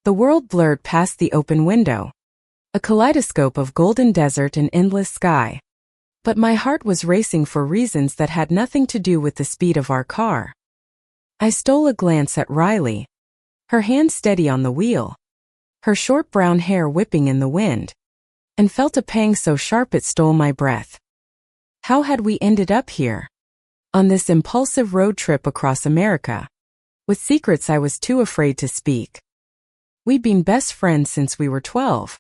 The world blurred past the open window, a kaleidoscope of golden desert and endless sky. But my heart was racing for reasons that had nothing to do with the speed of our car. I stole a glance at Riley, her hand steady on the wheel, her short brown hair whipping in the wind, and felt a pang so sharp it stole my breath. How had we ended up here? On this impulsive road trip across America, with secrets I was too afraid to speak. We'd been best friends since we were 12.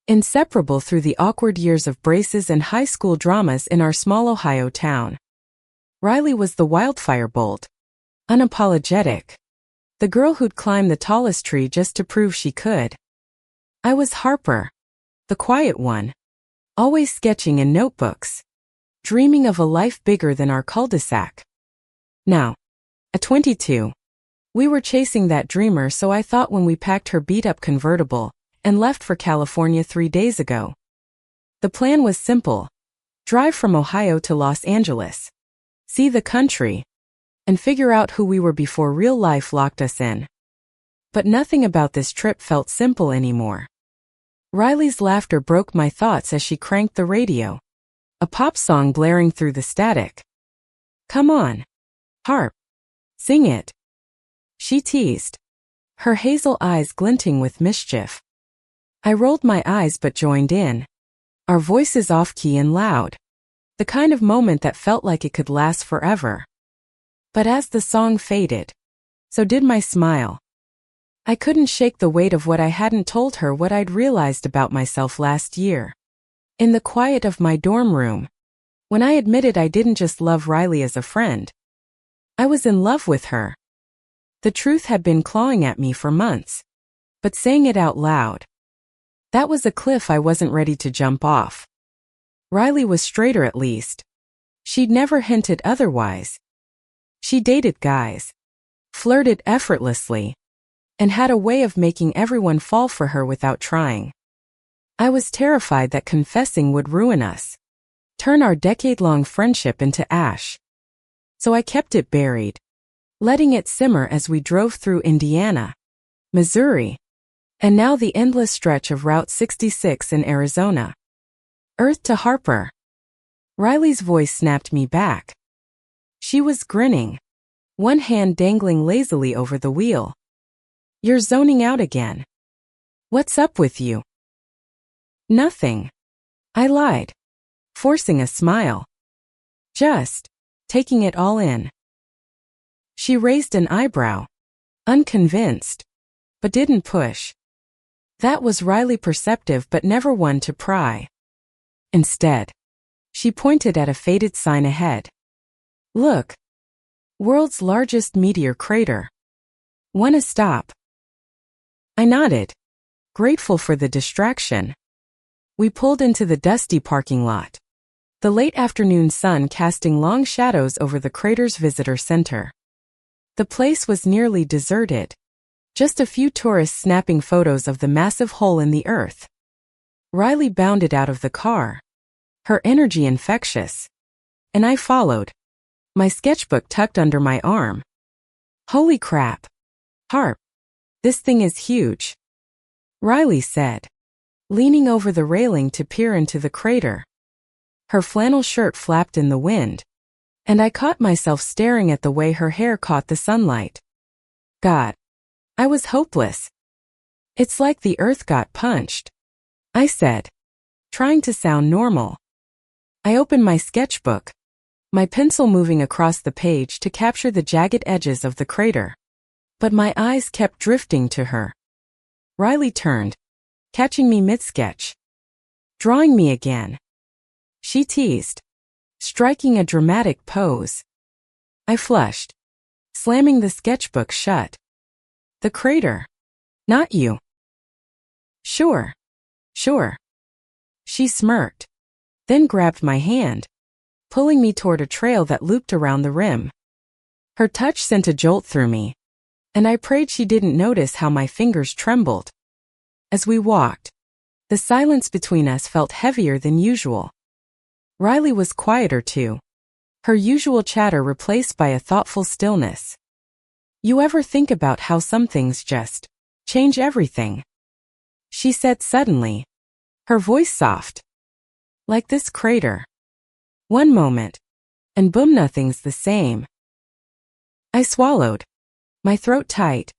Inseparable through the awkward years of braces and high school dramas in our small Ohio town. Riley was the wildfire bolt, unapologetic, the girl who'd climb the tallest tree just to prove she could. I was Harper, the quiet one, always sketching in notebooks, dreaming of a life bigger than our cul-de-sac. Now, at 22, we were chasing that dreamer, so I thought when we packed her beat-up convertible and left for California 3 days ago. The plan was simple: drive from Ohio to Los Angeles, see the country, and figure out who we were before real life locked us in. But nothing about this trip felt simple anymore. Riley's laughter broke my thoughts as she cranked the radio, a pop song blaring through the static. "Come on, Harp, sing it," she teased, her hazel eyes glinting with mischief. I rolled my eyes but joined in, our voices off-key and loud, the kind of moment that felt like it could last forever. But as the song faded, so did my smile. I couldn't shake the weight of what I hadn't told her, what I'd realized about myself last year. In the quiet of my dorm room, when I admitted I didn't just love Riley as a friend, I was in love with her. The truth had been clawing at me for months, but saying it out loud, that was a cliff I wasn't ready to jump off. Riley was straighter, at least. She'd never hinted otherwise. She dated guys, flirted effortlessly, and had a way of making everyone fall for her without trying. I was terrified that confessing would ruin us, turn our decade-long friendship into ash. So I kept it buried, letting it simmer as we drove through Indiana, Missouri, and now the endless stretch of Route 66 in Arizona. Earth to Harper. Riley's voice snapped me back. She was grinning, one hand dangling lazily over the wheel. "You're zoning out again. What's up with you?" "Nothing," I lied, forcing a smile. "Just taking it all in." She raised an eyebrow, unconvinced, but didn't push. That was Riley, perceptive but never one to pry. Instead, she pointed at a faded sign ahead. "Look, world's largest meteor crater. Wanna stop?" I nodded, grateful for the distraction. We pulled into the dusty parking lot, the late afternoon sun casting long shadows over the crater's visitor center. The place was nearly deserted, just a few tourists snapping photos of the massive hole in the earth. Riley bounded out of the car, her energy infectious, and I followed, my sketchbook tucked under my arm. "Holy crap, Harp, this thing is huge," Riley said, leaning over the railing to peer into the crater. Her flannel shirt flapped in the wind, and I caught myself staring at the way her hair caught the sunlight. God, I was hopeless. "It's like the earth got punched," I said, trying to sound normal. I opened my sketchbook, my pencil moving across the page to capture the jagged edges of the crater. But my eyes kept drifting to her. Riley turned, catching me mid-sketch. "Drawing me again," she teased, striking a dramatic pose. I flushed, slamming the sketchbook shut. "The crater, not you." Sure. She smirked, then grabbed my hand, pulling me toward a trail that looped around the rim. Her touch sent a jolt through me, and I prayed she didn't notice how my fingers trembled. As we walked, the silence between us felt heavier than usual. Riley was quieter too, her usual chatter replaced by a thoughtful stillness. You ever think about how some things just Change everything, she said suddenly, her voice soft. Like this crater. One moment, and boom, nothing's the same. I swallowed, my throat tight.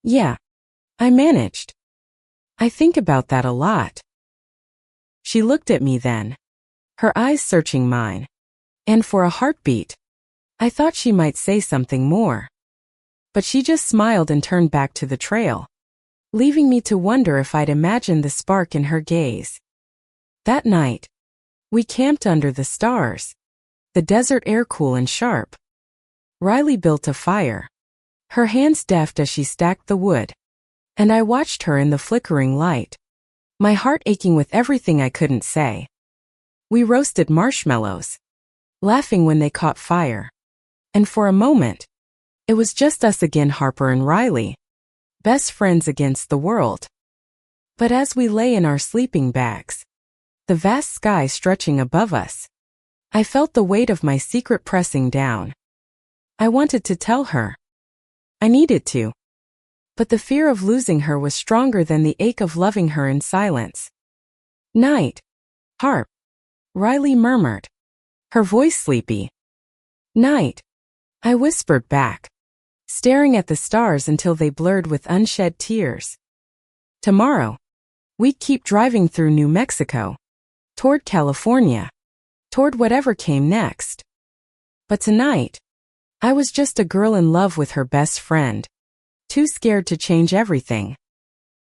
Yeah, I managed. I think about that a lot. She looked at me then, her eyes searching mine. And for a heartbeat, I thought she might say something more. But she just smiled and turned back to the trail, leaving me to wonder if I'd imagined the spark in her gaze. That night, we camped under the stars, the desert air cool and sharp. Riley built a fire, her hands deft as she stacked the wood, and I watched her in the flickering light, my heart aching with everything I couldn't say. We roasted marshmallows, laughing when they caught fire. And for a moment, it was just us again, Harper and Riley, best friends against the world. But as we lay in our sleeping bags, the vast sky stretching above us, I felt the weight of my secret pressing down. I wanted to tell her. I needed to. But the fear of losing her was stronger than the ache of loving her in silence. Night, Harp, Riley murmured, her voice sleepy. Night, I whispered back, staring at the stars until they blurred with unshed tears. Tomorrow, we'd keep driving through New Mexico, toward California, toward whatever came next. But tonight, I was just a girl in love with her best friend, too scared to change everything.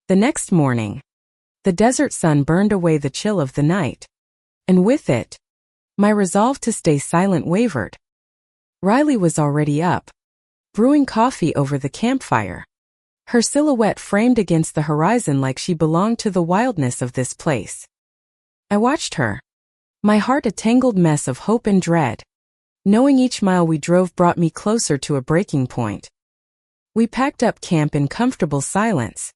The next morning, the desert sun burned away the chill of the night, and with it, my resolve to stay silent wavered. Riley was already up, brewing coffee over the campfire, her silhouette framed against the horizon like she belonged to the wildness of this place. I watched her, my heart a tangled mess of hope and dread, knowing each mile we drove brought me closer to a breaking point. We packed up camp in comfortable silence,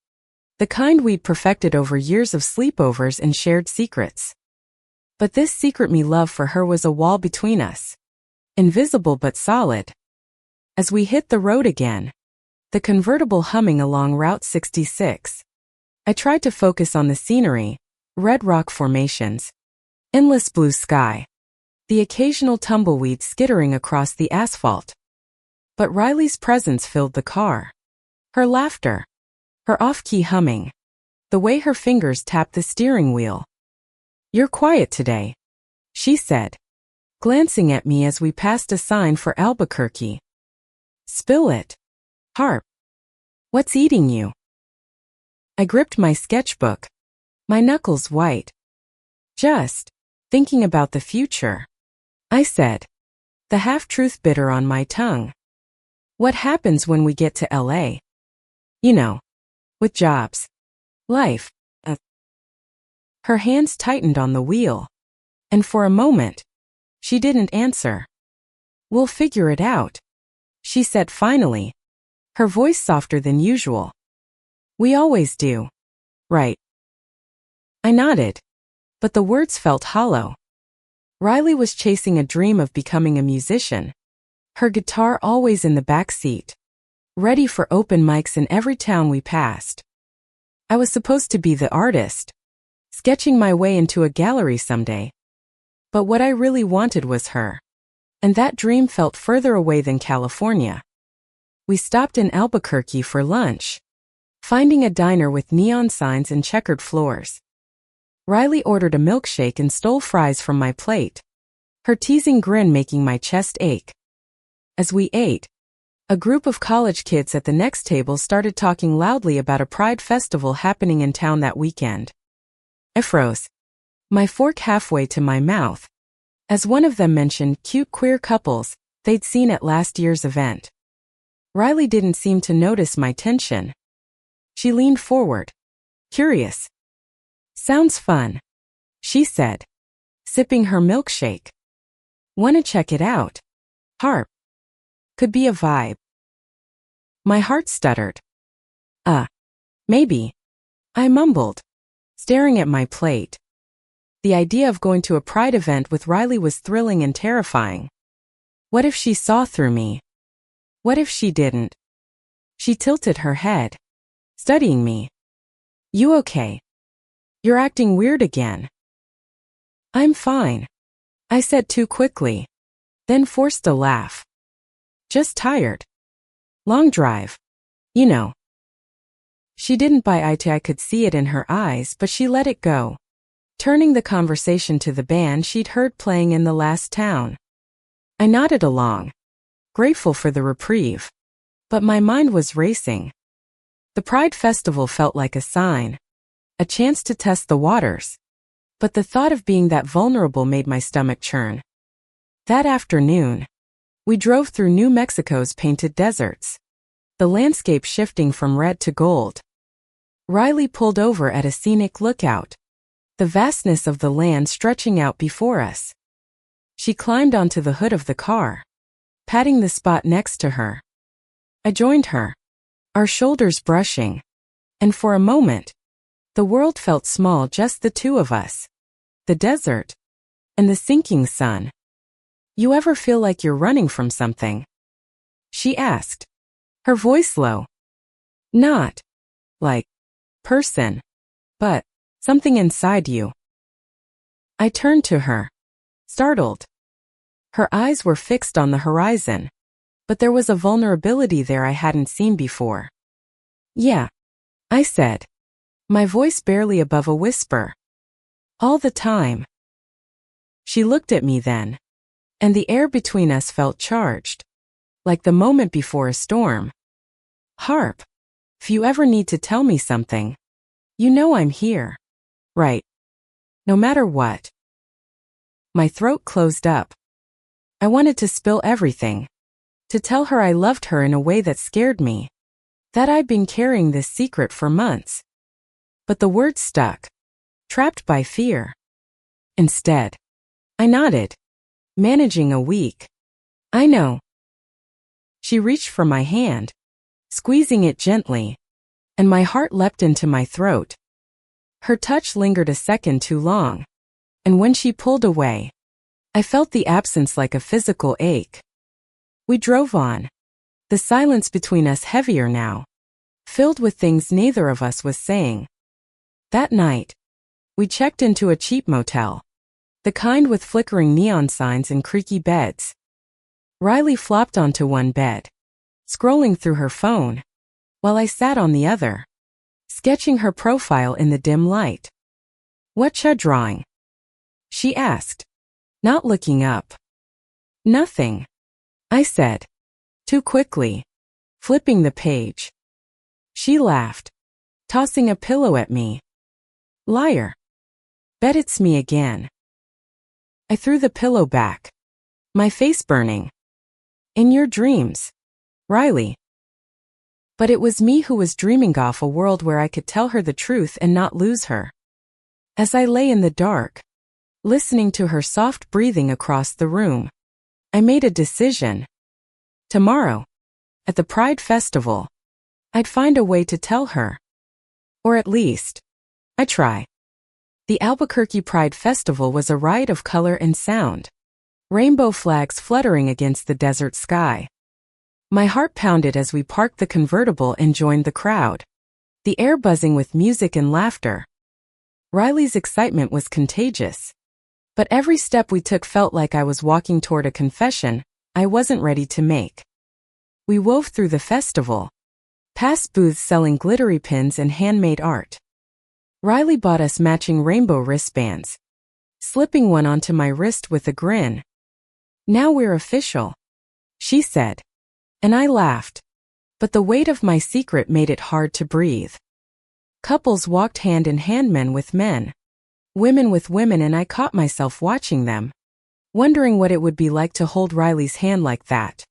the kind we'd perfected over years of sleepovers and shared secrets. But this secret me love for her was a wall between us, invisible but solid. As we hit the road again, the convertible humming along Route 66, I tried to focus on the scenery, red rock formations, endless blue sky, the occasional tumbleweed skittering across the asphalt. But Riley's presence filled the car. Her laughter, her off-key humming, the way her fingers tapped the steering wheel. You're quiet today, she said, glancing at me as we passed a sign for Albuquerque. Spill it, Harp. What's eating you? I gripped my sketchbook, my knuckles white. Just thinking about the future, I said, the half-truth bitter on my tongue. What happens when we get to LA? You know, with jobs, life. Her hands tightened on the wheel, and for a moment, she didn't answer. We'll figure it out, she said finally, her voice softer than usual. We always do, right? I nodded, but the words felt hollow. Riley was chasing a dream of becoming a musician, her guitar always in the back seat, ready for open mics in every town we passed. I was supposed to be the artist, sketching my way into a gallery someday. But what I really wanted was her. And that dream felt further away than California. We stopped in Albuquerque for lunch, finding a diner with neon signs and checkered floors. Riley ordered a milkshake and stole fries from my plate, her teasing grin making my chest ache. As we ate, a group of college kids at the next table started talking loudly about a pride festival happening in town that weekend. I froze, my fork halfway to my mouth, as one of them mentioned cute queer couples they'd seen at last year's event. Riley didn't seem to notice my tension. She leaned forward, curious. Sounds fun, she said, sipping her milkshake. Wanna check it out? Harp. Could be a vibe. My heart stuttered. Maybe, I mumbled, staring at my plate. The idea of going to a pride event with Riley was thrilling and terrifying. What if she saw through me? What if she didn't? She tilted her head, studying me. You okay? You're acting weird again. I'm fine, I said too quickly, then forced a laugh. Just tired. Long drive. You know. She didn't buy it. I could see it in her eyes, but she let it go, turning the conversation to the band she'd heard playing in the last town. I nodded along, grateful for the reprieve, but my mind was racing. The Pride Festival felt like a sign, a chance to test the waters, but the thought of being that vulnerable made my stomach churn. That afternoon, we drove through New Mexico's painted deserts, the landscape shifting from red to gold. Riley pulled over at a scenic lookout, the vastness of the land stretching out before us. She climbed onto the hood of the car, patting the spot next to her. I joined her, our shoulders brushing, and for a moment, the world felt small, just the two of us, the desert, and the sinking sun. You ever feel like you're running from something? She asked, her voice low. Not like person, but something inside you. I turned to her, startled. Her eyes were fixed on the horizon, but there was a vulnerability there I hadn't seen before. Yeah, I said, my voice barely above a whisper. All the time. She looked at me then, and the air between us felt charged, like the moment before a storm. Harp, if you ever need to tell me something, you know I'm here. Right. No matter what. My throat closed up. I wanted to spill everything, to tell her I loved her in a way that scared me, that I'd been carrying this secret for months. But the words stuck, trapped by fear. Instead, I nodded, managing a weak, I know. She reached for my hand, squeezing it gently, and my heart leapt into my throat. Her touch lingered a second too long, and when she pulled away, I felt the absence like a physical ache. We drove on, the silence between us heavier now, filled with things neither of us was saying. That night, we checked into a cheap motel, the kind with flickering neon signs and creaky beds. Riley flopped onto one bed, scrolling through her phone, while I sat on the other, sketching her profile in the dim light. Whatcha drawing? She asked, not looking up. Nothing, I said, too quickly, flipping the page. She laughed, tossing a pillow at me. Liar. Bet it's me again. I threw the pillow back, my face burning. In your dreams, Riley. But it was me who was dreaming off a world where I could tell her the truth and not lose her. As I lay in the dark, listening to her soft breathing across the room, I made a decision. Tomorrow, at the Pride Festival, I'd find a way to tell her. Or at least, I'd try. The Albuquerque Pride Festival was a riot of color and sound, rainbow flags fluttering against the desert sky. My heart pounded as we parked the convertible and joined the crowd, the air buzzing with music and laughter. Riley's excitement was contagious, but every step we took felt like I was walking toward a confession I wasn't ready to make. We wove through the festival, past booths selling glittery pins and handmade art. Riley bought us matching rainbow wristbands, slipping one onto my wrist with a grin. Now we're official, she said, and I laughed, but the weight of my secret made it hard to breathe. Couples walked hand in hand, men with men, women with women, and I caught myself watching them, wondering what it would be like to hold Riley's hand like that,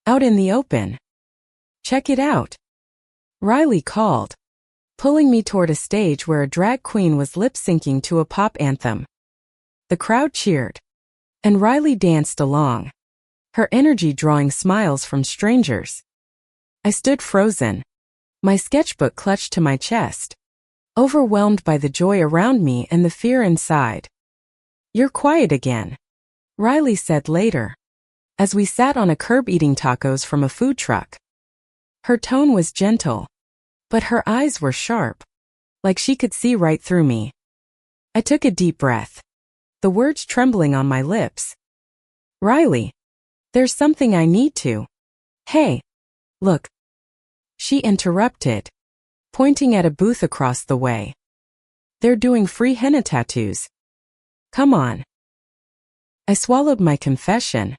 out in the open. Check it out, Riley called, pulling me toward a stage where a drag queen was lip-syncing to a pop anthem. The crowd cheered, and Riley danced along, her energy drawing smiles from strangers. I stood frozen, my sketchbook clutched to my chest, overwhelmed by the joy around me and the fear inside. You're quiet again, Riley said later, as we sat on a curb eating tacos from a food truck. Her tone was gentle, but her eyes were sharp, like she could see right through me. I took a deep breath, the words trembling on my lips. Riley, there's something I need to. Hey, look. She interrupted, pointing at a booth across the way. They're doing free henna tattoos. Come on. I swallowed my confession,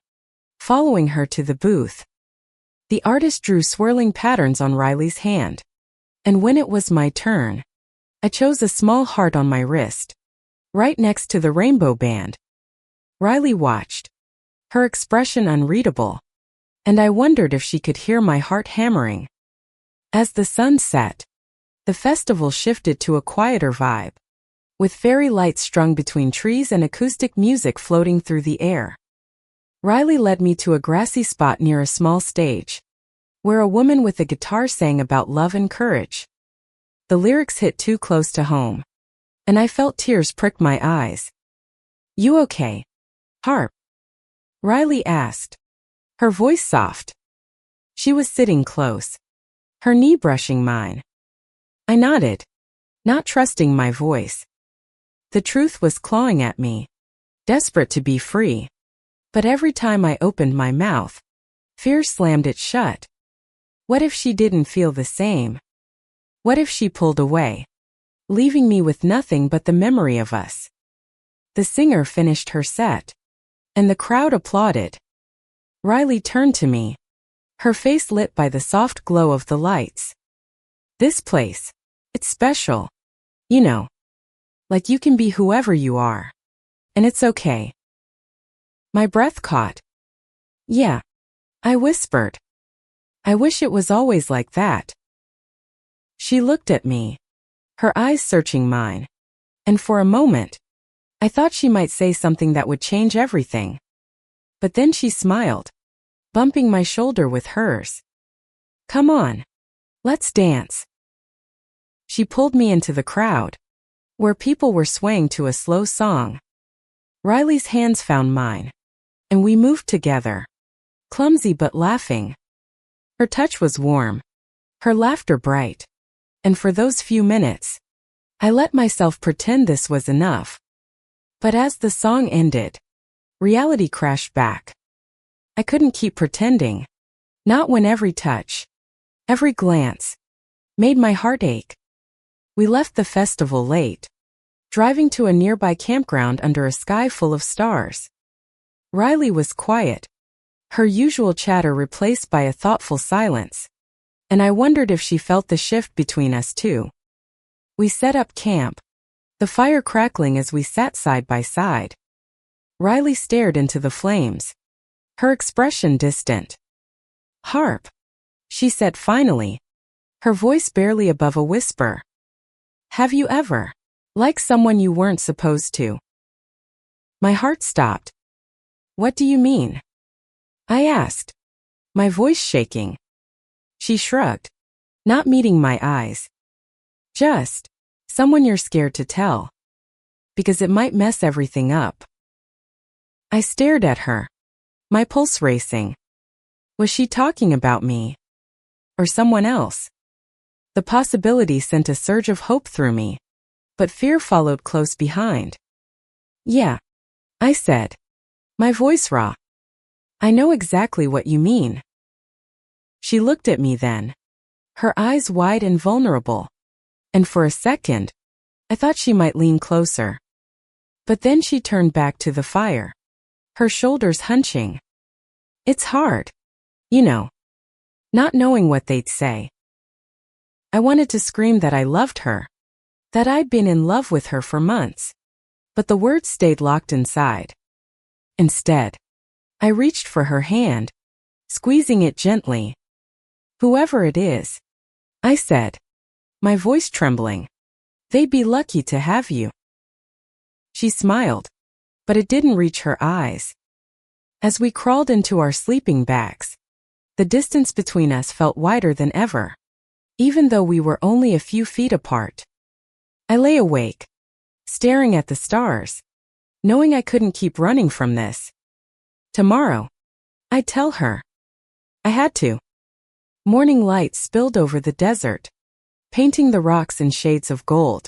following her to the booth. The artist drew swirling patterns on Riley's hand, and when it was my turn, I chose a small heart on my wrist, right next to the rainbow band. Riley watched, her expression unreadable, and I wondered if she could hear my heart hammering. As the sun set, the festival shifted to a quieter vibe, with fairy lights strung between trees and acoustic music floating through the air. Riley led me to a grassy spot near a small stage, where a woman with a guitar sang about love and courage. The lyrics hit too close to home, and I felt tears prick my eyes. You okay, Harp? Riley asked, her voice soft. She was sitting close, her knee brushing mine. I nodded, not trusting my voice. The truth was clawing at me, desperate to be free. But every time I opened my mouth, fear slammed it shut. What if she didn't feel the same? What if she pulled away, leaving me with nothing but the memory of us? The singer finished her set, and the crowd applauded. Riley turned to me, her face lit by the soft glow of the lights. This place, it's special. You know, like you can be whoever you are. And it's okay. My breath caught. Yeah, I whispered. I wish it was always like that. She looked at me, her eyes searching mine, and for a moment, I thought she might say something that would change everything. But then she smiled, bumping my shoulder with hers. Come on, let's dance. She pulled me into the crowd, where people were swaying to a slow song. Riley's hands found mine, and we moved together, clumsy but laughing. Her touch was warm, her laughter bright, and for those few minutes, I let myself pretend this was enough. But as the song ended, reality crashed back. I couldn't keep pretending, not when every touch, every glance, made my heart ache. We left the festival late, driving to a nearby campground under a sky full of stars. Riley was quiet, her usual chatter replaced by a thoughtful silence, and I wondered if she felt the shift between us too. We set up camp, the fire crackling as we sat side by side. Riley stared into the flames, her expression distant. Harp, she said finally, her voice barely above a whisper. Have you ever liked someone you weren't supposed to? My heart stopped. What do you mean? I asked, my voice shaking. She shrugged, not meeting my eyes. Just someone you're scared to tell, because it might mess everything up. I stared at her, my pulse racing. Was she talking about me? Or someone else? The possibility sent a surge of hope through me, but fear followed close behind. Yeah, I said, my voice raw. I know exactly what you mean. She looked at me then, her eyes wide and vulnerable, and for a second, I thought she might lean closer. But then she turned back to the fire, her shoulders hunching. It's hard, you know, not knowing what they'd say. I wanted to scream that I loved her, that I'd been in love with her for months, but the words stayed locked inside. Instead, I reached for her hand, squeezing it gently. Whoever it is, I said, my voice trembling, they'd be lucky to have you. She smiled, but it didn't reach her eyes. As we crawled into our sleeping bags, the distance between us felt wider than ever, even though we were only a few feet apart. I lay awake, staring at the stars, knowing I couldn't keep running from this. Tomorrow, I'd tell her. I had to. Morning light spilled over the desert, painting the rocks in shades of gold.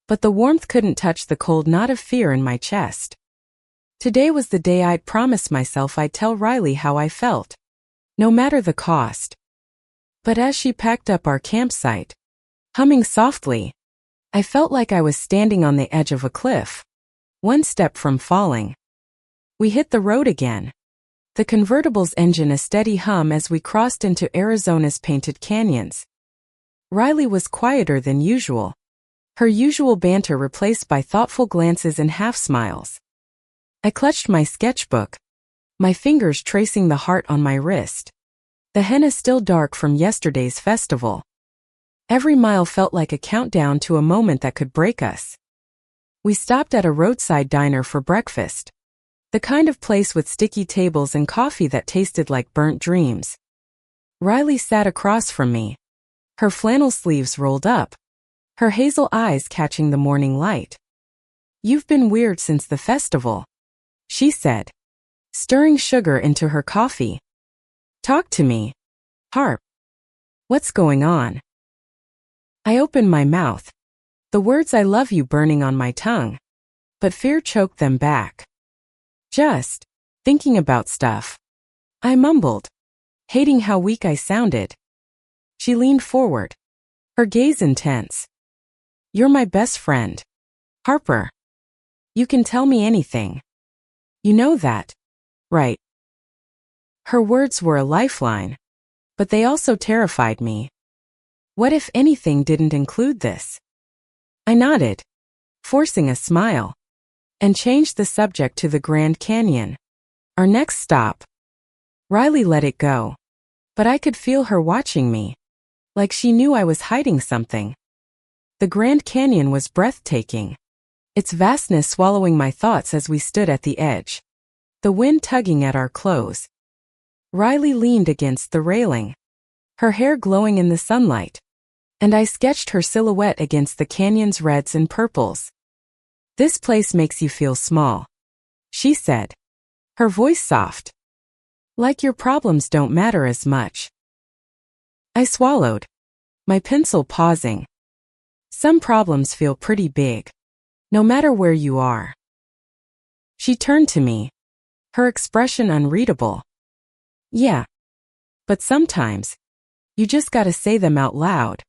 But the warmth couldn't touch the cold knot of fear in my chest. Today was the day I'd promised myself I'd tell Riley how I felt, no matter the cost. But as she packed up our campsite, humming softly, I felt like I was standing on the edge of a cliff, one step from falling. We hit the road again, the convertible's engine a steady hum as we crossed into Arizona's painted canyons. Riley was quieter than usual, her usual banter replaced by thoughtful glances and half-smiles. I clutched my sketchbook, my fingers tracing the heart on my wrist, the henna still dark from yesterday's festival. Every mile felt like a countdown to a moment that could break us. We stopped at a roadside diner for breakfast, the kind of place with sticky tables and coffee that tasted like burnt dreams. Riley sat across from me, her flannel sleeves rolled up, her hazel eyes catching the morning light. "You've been weird since the festival," she said, stirring sugar into her coffee. "Talk to me, Harp. What's going on?" I opened my mouth, the words "I love you" burning on my tongue, but fear choked them back. "Just thinking about stuff," I mumbled, hating how weak I sounded. She leaned forward, her gaze intense. "You're my best friend, Harper. You can tell me anything. You know that, right?" Her words were a lifeline, but they also terrified me. What if anything didn't include this? I nodded, forcing a smile, and changed the subject to the Grand Canyon, our next stop. Riley let it go, but I could feel her watching me, like she knew I was hiding something. The Grand Canyon was breathtaking, its vastness swallowing my thoughts as we stood at the edge, the wind tugging at our clothes. Riley leaned against the railing, her hair glowing in the sunlight, and I sketched her silhouette against the canyon's reds and purples. "This place makes you feel small," she said, her voice soft. "Like your problems don't matter as much." I swallowed, my pencil pausing. Some problems feel pretty big, no matter where you are. She turned to me, her expression unreadable. "Yeah. But sometimes, you just gotta say them out loud.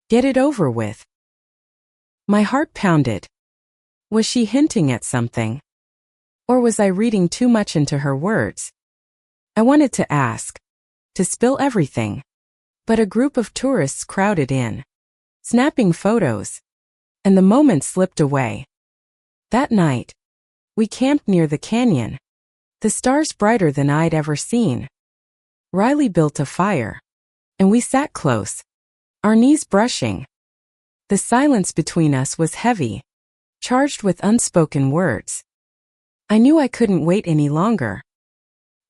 Get it over with." My heart pounded. Was she hinting at something? Or was I reading too much into her words? I wanted to ask, to spill everything. But a group of tourists crowded in, snapping photos, and the moment slipped away. That night, we camped near the canyon, the stars brighter than I'd ever seen. Riley built a fire, and we sat close, our knees brushing. The silence between us was heavy, charged with unspoken words. I knew I couldn't wait any longer.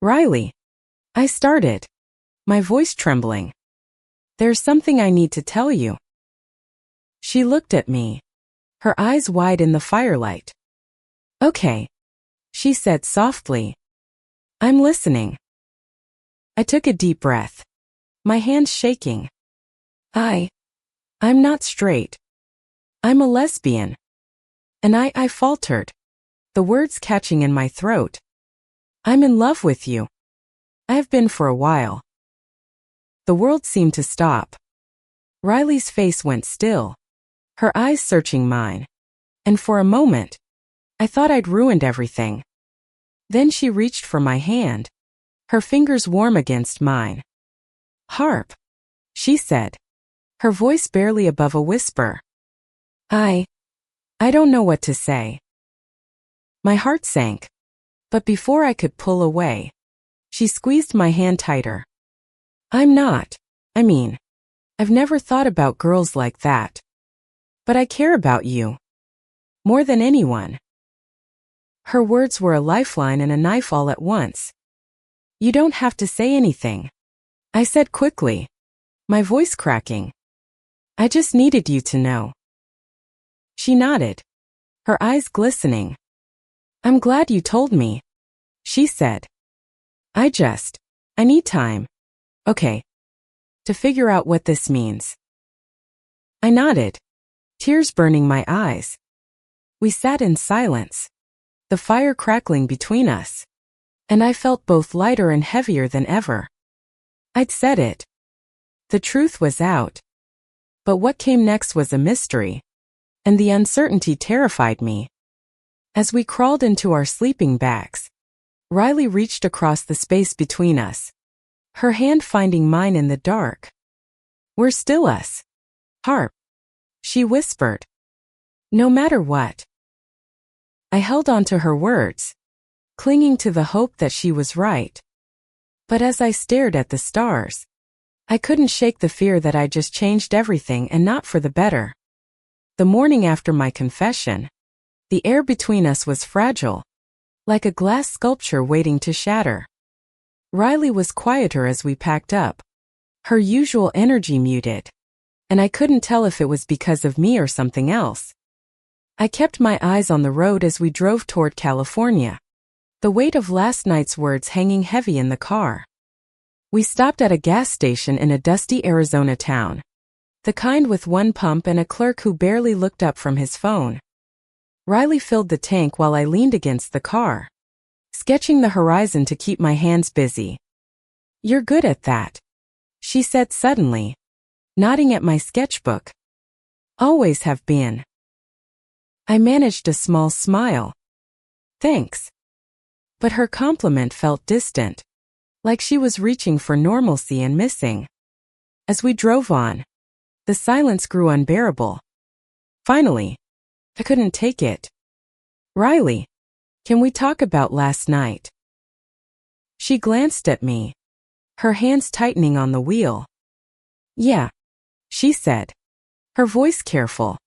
"Riley," I started, my voice trembling. "There's something I need to tell you." She looked at me, her eyes wide in the firelight. "Okay," she said softly. "I'm listening." I took a deep breath, my hands shaking. I'm not straight. I'm a lesbian." And I faltered, the words catching in my throat. "I'm in love with you. I have been for a while." The world seemed to stop. Riley's face went still, her eyes searching mine, and for a moment, I thought I'd ruined everything. Then she reached for my hand, her fingers warm against mine. "Harp," she said, her voice barely above a whisper. I don't know what to say." My heart sank, but before I could pull away, she squeezed my hand tighter. I've never thought about girls like that. But I care about you. More than anyone." Her words were a lifeline and a knife all at once. "You don't have to say anything," I said quickly, my voice cracking. "I just needed you to know." She nodded, her eyes glistening. "I'm glad you told me," she said. I need time, okay, to figure out what this means." I nodded, tears burning my eyes. We sat in silence, the fire crackling between us, and I felt both lighter and heavier than ever. I'd said it. The truth was out. But what came next was a mystery, and the uncertainty terrified me. As we crawled into our sleeping bags, Riley reached across the space between us, her hand finding mine in the dark. "We're still us. Harp," she whispered. "No matter what." I held on to her words, clinging to the hope that she was right. But as I stared at the stars, I couldn't shake the fear that I'd just changed everything and not for the better. The morning after my confession, the air between us was fragile, like a glass sculpture waiting to shatter. Riley was quieter as we packed up, her usual energy muted, and I couldn't tell if it was because of me or something else. I kept my eyes on the road as we drove toward California, the weight of last night's words hanging heavy in the car. We stopped at a gas station in a dusty Arizona town, the kind with one pump and a clerk who barely looked up from his phone. Riley filled the tank while I leaned against the car, sketching the horizon to keep my hands busy. "You're good at that," she said suddenly, nodding at my sketchbook. "Always have been." I managed a small smile. "Thanks." But her compliment felt distant, like she was reaching for normalcy and missing. As we drove on, the silence grew unbearable. Finally, I couldn't take it. "Riley, can we talk about last night?" She glanced at me, her hands tightening on the wheel. "Yeah," she said, her voice careful.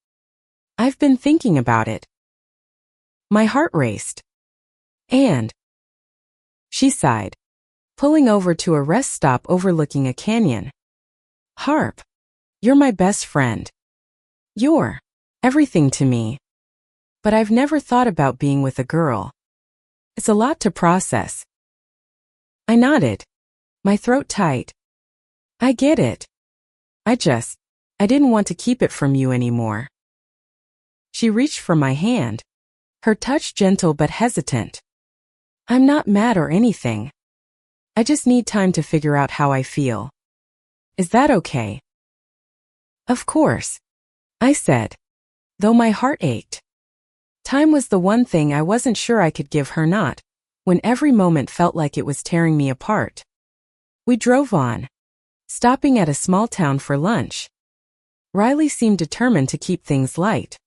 "I've been thinking about it." My heart raced. "And?" She sighed, pulling over to a rest stop overlooking a canyon. "Harp, you're my best friend. You're everything to me. But I've never thought about being with a girl. It's a lot to process." I nodded, my throat tight. "I get it. I didn't want to keep it from you anymore." She reached for my hand, her touch gentle but hesitant. "I'm not mad or anything. I just need time to figure out how I feel. Is that okay?" "Of course," I said, though my heart ached. Time was the one thing I wasn't sure I could give her, not when every moment felt like it was tearing me apart. We drove on, stopping at a small town for lunch. Riley seemed determined to keep things light,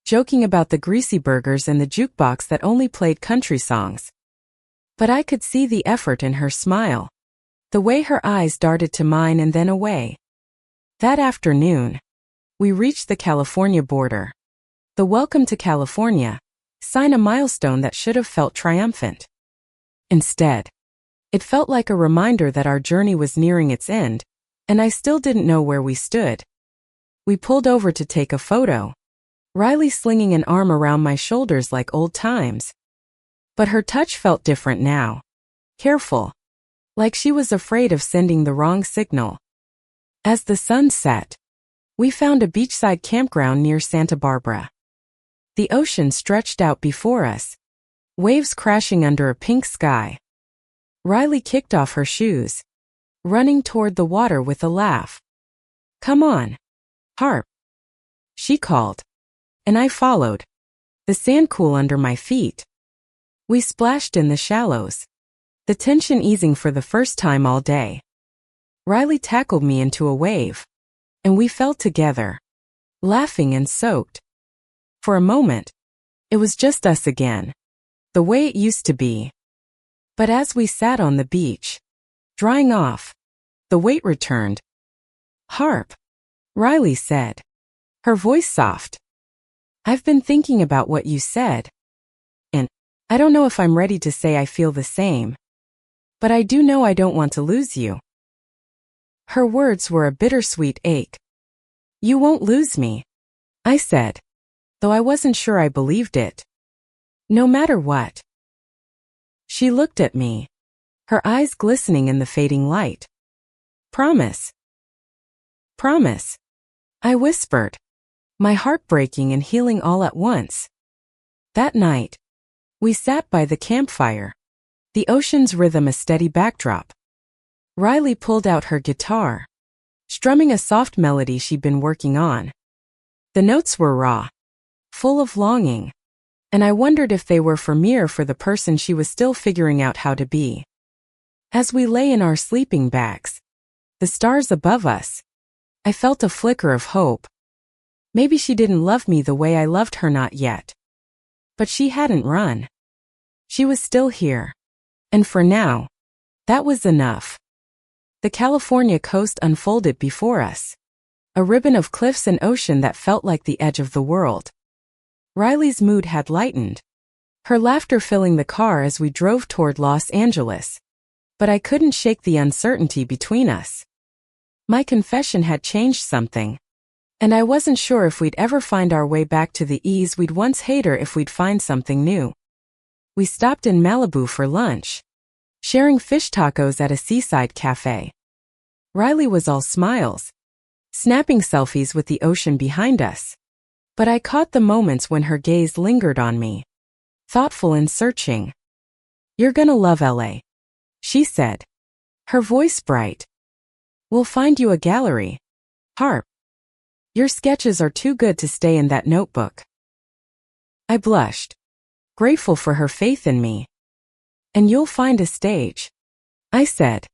joking about the greasy burgers and the jukebox that only played country songs. But I could see the effort in her smile, the way her eyes darted to mine and then away. That afternoon, we reached the California border. The "Welcome to California" sign, a milestone that should have felt triumphant. Instead, it felt like a reminder that our journey was nearing its end, and I still didn't know where we stood. We pulled over to take a photo, Riley slinging an arm around my shoulders like old times. But her touch felt different now, careful, like she was afraid of sending the wrong signal. As the sun set, we found a beachside campground near Santa Barbara. The ocean stretched out before us, waves crashing under a pink sky. Riley kicked off her shoes, running toward the water with a laugh. "Come on, Harp," she called, and I followed, the sand cool under my feet. We splashed in the shallows, the tension easing for the first time all day. Riley tackled me into a wave, and we fell together, laughing and soaked. For a moment, it was just us again, the way it used to be. But as we sat on the beach, drying off, the weight returned. "Harp," Riley said, her voice soft. "I've been thinking about what you said, and I don't know if I'm ready to say I feel the same. But I do know I don't want to lose you." Her words were a bittersweet ache. "You won't lose me," I said, though I wasn't sure I believed it. "No matter what." She looked at me, her eyes glistening in the fading light. "Promise." "Promise," I whispered, my heart breaking and healing all at once. That night, we sat by the campfire, the ocean's rhythm a steady backdrop. Riley pulled out her guitar, strumming a soft melody she'd been working on. The notes were raw, full of longing, and I wondered if they were for me or for the person she was still figuring out how to be. As we lay in our sleeping bags, the stars above us, I felt a flicker of hope. Maybe she didn't love me the way I loved her, not yet. But she hadn't run. She was still here. And for now, that was enough. The California coast unfolded before us, a ribbon of cliffs and ocean that felt like the edge of the world. Riley's mood had lightened, her laughter filling the car as we drove toward Los Angeles. But I couldn't shake the uncertainty between us. My confession had changed something, and I wasn't sure if we'd ever find our way back to the ease we'd once hated or if we'd find something new. We stopped in Malibu for lunch, sharing fish tacos at a seaside cafe. Riley was all smiles, snapping selfies with the ocean behind us. But I caught the moments when her gaze lingered on me, thoughtful and searching. "You're gonna love LA," she said, her voice bright. "We'll find you a gallery. Harp. Your sketches are too good to stay in that notebook." I blushed, grateful for her faith in me. "And you'll find a stage," I said.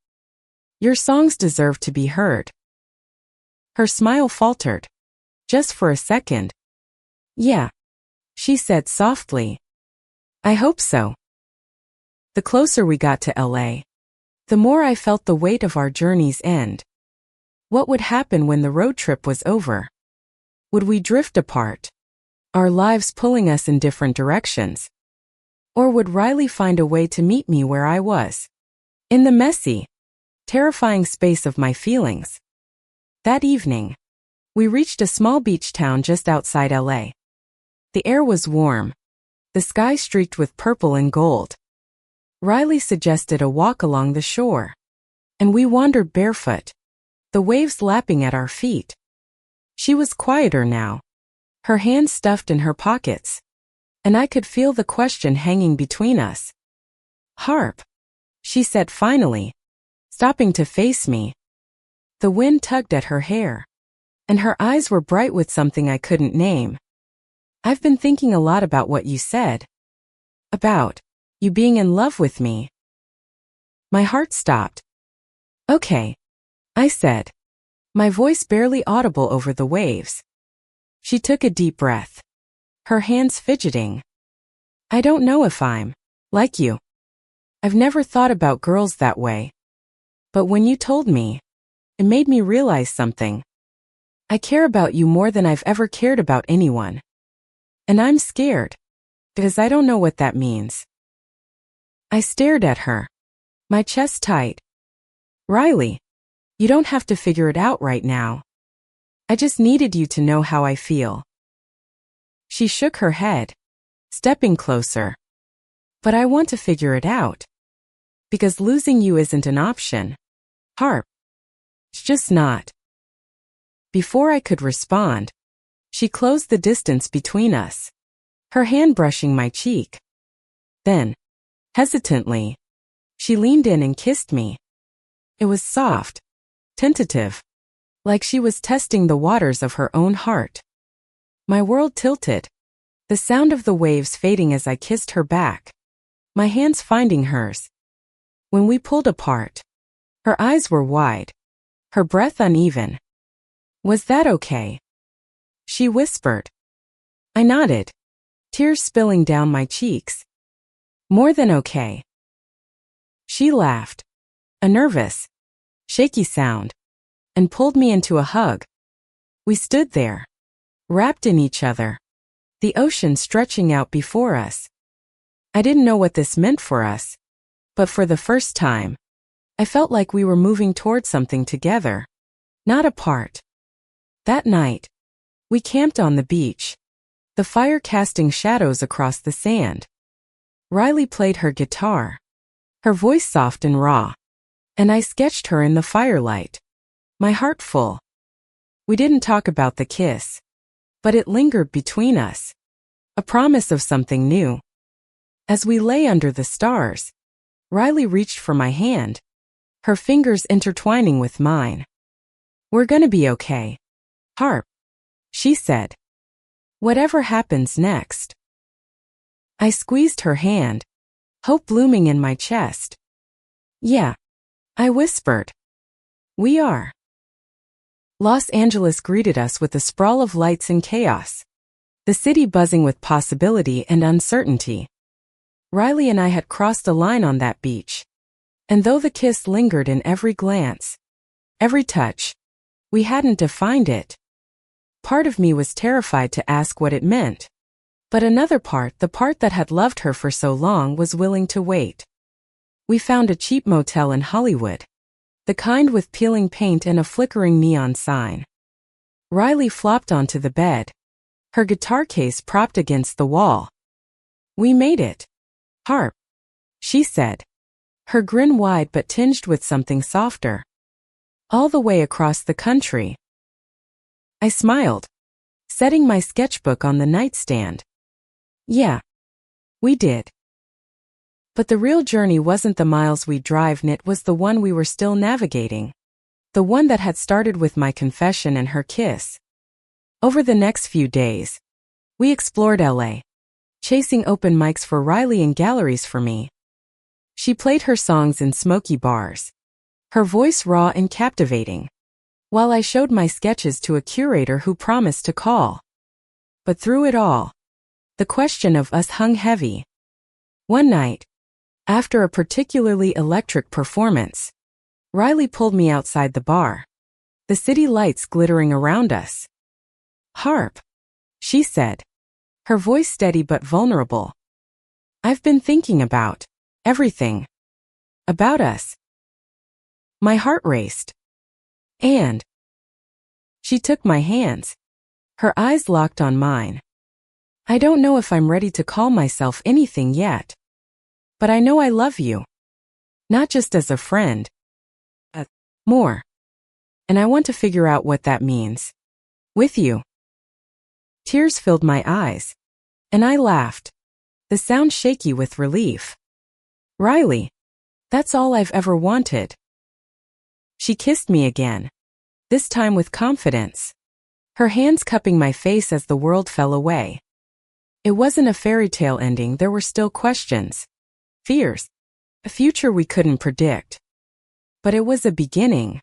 "Your songs deserve to be heard." Her smile faltered, just for a second. "Yeah," she said softly. "I hope so." The closer we got to LA, the more I felt the weight of our journey's end. What would happen when the road trip was over? Would we drift apart, our lives pulling us in different directions? Or would Riley find a way to meet me where I was, in the messy, terrifying space of my feelings? That evening, we reached a small beach town just outside LA. The air was warm, the sky streaked with purple and gold. Riley suggested a walk along the shore, and we wandered barefoot, the waves lapping at our feet. She was quieter now, her hands stuffed in her pockets, and I could feel the question hanging between us. "Harp," she said finally, stopping to face me. The wind tugged at her hair, and her eyes were bright with something I couldn't name. "I've been thinking a lot about what you said. About you being in love with me." My heart stopped. "Okay," I said, my voice barely audible over the waves. She took a deep breath, her hands fidgeting. "I don't know if I'm like you. I've never thought about girls that way. But when you told me, it made me realize something. I care about you more than I've ever cared about anyone. And I'm scared, because I don't know what that means." I stared at her, my chest tight. "Riley, you don't have to figure it out right now. I just needed you to know how I feel." She shook her head, stepping closer. "But I want to figure it out. Because losing you isn't an option. Harp. It's just not." Before I could respond, she closed the distance between us, her hand brushing my cheek. Then, hesitantly, she leaned in and kissed me. It was soft, tentative, like she was testing the waters of her own heart. My world tilted, the sound of the waves fading as I kissed her back, my hands finding hers. When we pulled apart, her eyes were wide, her breath uneven. "Was that okay?" she whispered. I nodded, tears spilling down my cheeks. "More than okay." She laughed, a nervous, shaky sound, and pulled me into a hug. We stood there, wrapped in each other, the ocean stretching out before us. I didn't know what this meant for us, but for the first time, I felt like we were moving toward something together, not apart. That night, we camped on the beach, the fire casting shadows across the sand. Riley played her guitar, her voice soft and raw, and I sketched her in the firelight, my heart full. We didn't talk about the kiss, but it lingered between us, a promise of something new. As we lay under the stars, Riley reached for my hand, her fingers intertwining with mine. "We're gonna be okay, Harp," she said. "Whatever happens next." I squeezed her hand, hope blooming in my chest. "Yeah," I whispered. "We are." Los Angeles greeted us with a sprawl of lights and chaos, the city buzzing with possibility and uncertainty. Riley and I had crossed a line on that beach, and though the kiss lingered in every glance, every touch, we hadn't defined it. Part of me was terrified to ask what it meant, but another part, the part that had loved her for so long, was willing to wait. We found a cheap motel in Hollywood, the kind with peeling paint and a flickering neon sign. Riley flopped onto the bed, her guitar case propped against the wall. "We made it, Harp," she said, her grin wide but tinged with something softer. "All the way across the country." I smiled, setting my sketchbook on the nightstand. "Yeah, we did." But the real journey wasn't the miles we'd driven, it was the one we were still navigating. The one that had started with my confession and her kiss. Over the next few days, we explored LA, chasing open mics for Riley and galleries for me. She played her songs in smoky bars, her voice raw and captivating, while I showed my sketches to a curator who promised to call. But through it all, the question of us hung heavy. One night, after a particularly electric performance, Riley pulled me outside the bar, the city lights glittering around us. "Harp," she said, her voice steady but vulnerable. "I've been thinking about everything. About us." My heart raced. "And?" She took my hands, her eyes locked on mine. "I don't know if I'm ready to call myself anything yet. But I know I love you. Not just as a friend. More. And I want to figure out what that means. With you." Tears filled my eyes, and I laughed, the sound shaky with relief. "Riley, that's all I've ever wanted." She kissed me again, this time with confidence, her hands cupping my face as the world fell away. It wasn't a fairy tale ending, there were still questions, fears, a future we couldn't predict. But it was a beginning,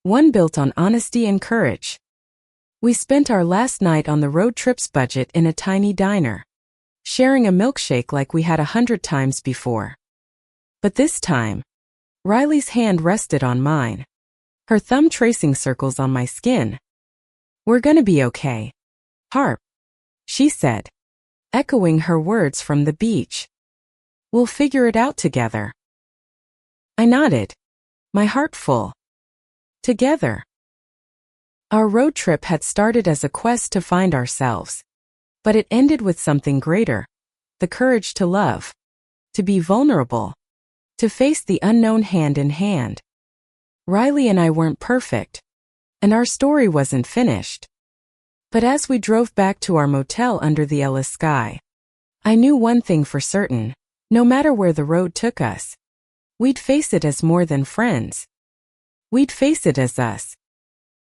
one built on honesty and courage. We spent our last night on the road trip's budget in a tiny diner, sharing a milkshake like we had 100 times before. But this time, Riley's hand rested on mine, her thumb tracing circles on my skin. "We're gonna be okay, Harp," she said, echoing her words from the beach. "We'll figure it out together." I nodded, my heart full. Together. Our road trip had started as a quest to find ourselves, but it ended with something greater, the courage to love, to be vulnerable, to face the unknown hand in hand. Riley and I weren't perfect, and our story wasn't finished. But as we drove back to our motel under the LA sky, I knew one thing for certain: no matter where the road took us, we'd face it as more than friends. We'd face it as us.